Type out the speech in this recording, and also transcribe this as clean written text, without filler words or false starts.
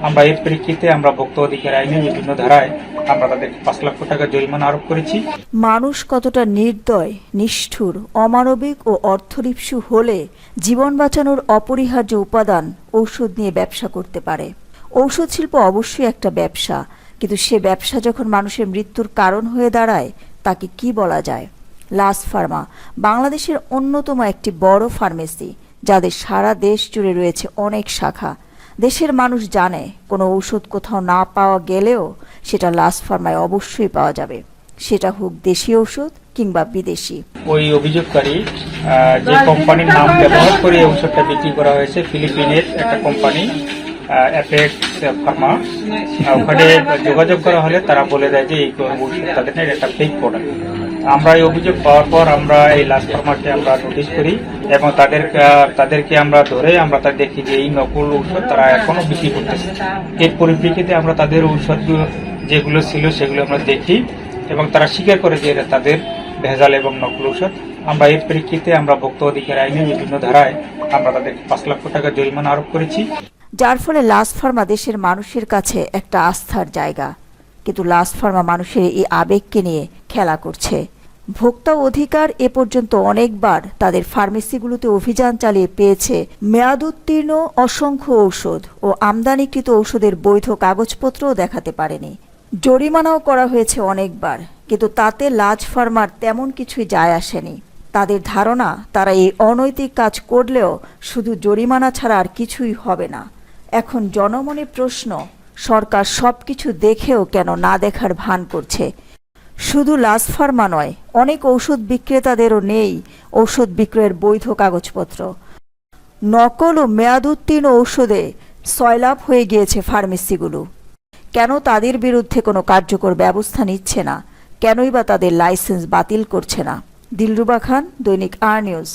আমরা এর প্রেক্ষিতে আমরা ভোক্তা অধিকার আইনে বিভিন্ন ধারায় আমরা তাদের 5 লক্ষ টাকা জরিমানা আরোপ করেছি। মানুষ কতটা নির্দয়, নিষ্ঠুর, অমানবিক ও অর্থরিপসু হলে জীবন বাঁচানোর অপরিহার্য উপাদান ঔষধ নিয়ে ব্যবসা করতে পারে। ঔষধ শিল্প অবশ্যই একটা ব্যবসা, কিন্তু সে ব্যবসা যখন মানুষের মৃত্যুর কারণ হয়ে দাঁড়ায় তাকে কি বলা যায়? লাস ফার্মা বাংলাদেশের অন্যতম একটি বড় ফার্মেসি, যাদের সারা দেশ জুড়ে রয়েছে অনেক শাখা। দেশের মানুষ জানে কোনো ঔষধ কোথাও না পাওয়া গেলেও সেটা লাস ফার্মায় অবশ্যই পাওয়া যাবে, সেটা হোক দেশি ঔষধ কিংবা বিদেশি। ওই অভিযোগকারী যে কোম্পানির নাম ব্যবহার করে ঔষধটা বিক্রি করা হয়েছে, ফিলিপিনের একটা কোম্পানি অ্যাপেক্স ফার্মা, ওখানে যোগাযোগ করা হলে তারা বলে দেয় যে এই ঔষধ তাদের একটা ফেক প্রোডাক্ট। আমরা এই অভিযোগ পাওয়ার পর আমরা এই লাস ফার্মাকে আমরা নোটিশ করি এবং তাদেরকে আমরা ধরে আমরা তা দেখি যে এই নকল ঔষধ তারা এখনো বিক্রি করতেছে। এর পরিপ্রেক্ষিতে আমরা তাদের ঔষধগুলো যেগুলো ছিল সেগুলো আমরা দেখি এবং তারা স্বীকার করে যে এটা তাদের ভেজাল এবং নকল ঔষধ। আমরা এর প্রেক্ষিতে আমরা ভোক্তা অধিকার আইনে বিভিন্ন ধারায় আমরা তাদের 5 লক্ষ টাকা জরিমানা আরোপ করেছি, যার ফলে লাস ফার্মা দেশের মানুষের কাছে একটা আস্থার জায়গা। কিন্তু লাস ফার্মা মানুষের এই আবেগকে নিয়ে খেলা করছে। ভোক্তা অধিকার এ পর্যন্ত অনেকবার তাদের ফার্মেসিগুলোতে অভিযান চালিয়ে পেয়েছে মেয়াদোত্তীর্ণ অসংখ্য ঔষধ ও আমদানিকৃত ঔষধের বৈধ কাগজপত্রও দেখাতে পারেনি। জরিমানাও করা হয়েছে অনেকবার, কিন্তু তাতে লাস ফার্মার তেমন কিছুই যায় আসেনি। তাদের ধারণা তারা এই অনৈতিক কাজ করলেও শুধু জরিমানা ছাড়া আর কিছুই হবে না। এখন জনমনে প্রশ্ন, সরকার সবকিছু দেখেও কেন না দেখার ভান করছে? শুধু লাস ফার্মা নয়, অনেক ঔষধ বিক্রেতাদেরও নেই ঔষধ বিক্রয়ের বৈধ কাগজপত্র। নকল ও মেয়াদোত্তীর্ণ ঔষধে সয়লাভ হয়ে গিয়েছে ফার্মেসিগুলো। কেন তাদের বিরুদ্ধে কোনো কার্যকর ব্যবস্থা নিচ্ছে না? কেনই বা তাদের লাইসেন্স বাতিল করছে না? দিলরুবা খান, দৈনিক আর নিউজ।